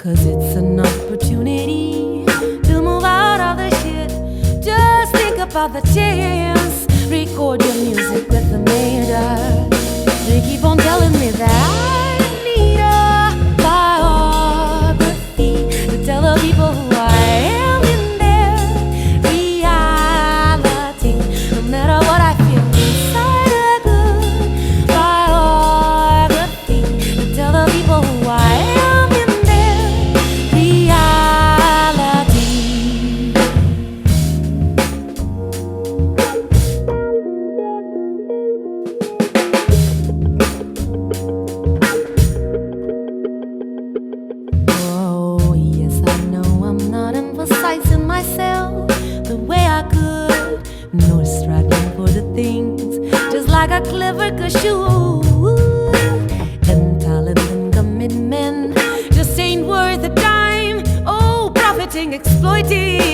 'cause it's an opportunity to move out of the shit. Just think about the chance. Record your music with the major. They keep on telling me that I need a biography to tell the people who I am in their reality. No matter what I feel inside, a good biography to tell the people who I am in their reality. Oh, yes, I know I'm not emphasizing myself the way I could, nor striving for the things just like a clever cashew. And talent and commitment just ain't worth a dime. Oh, profiting, exploiting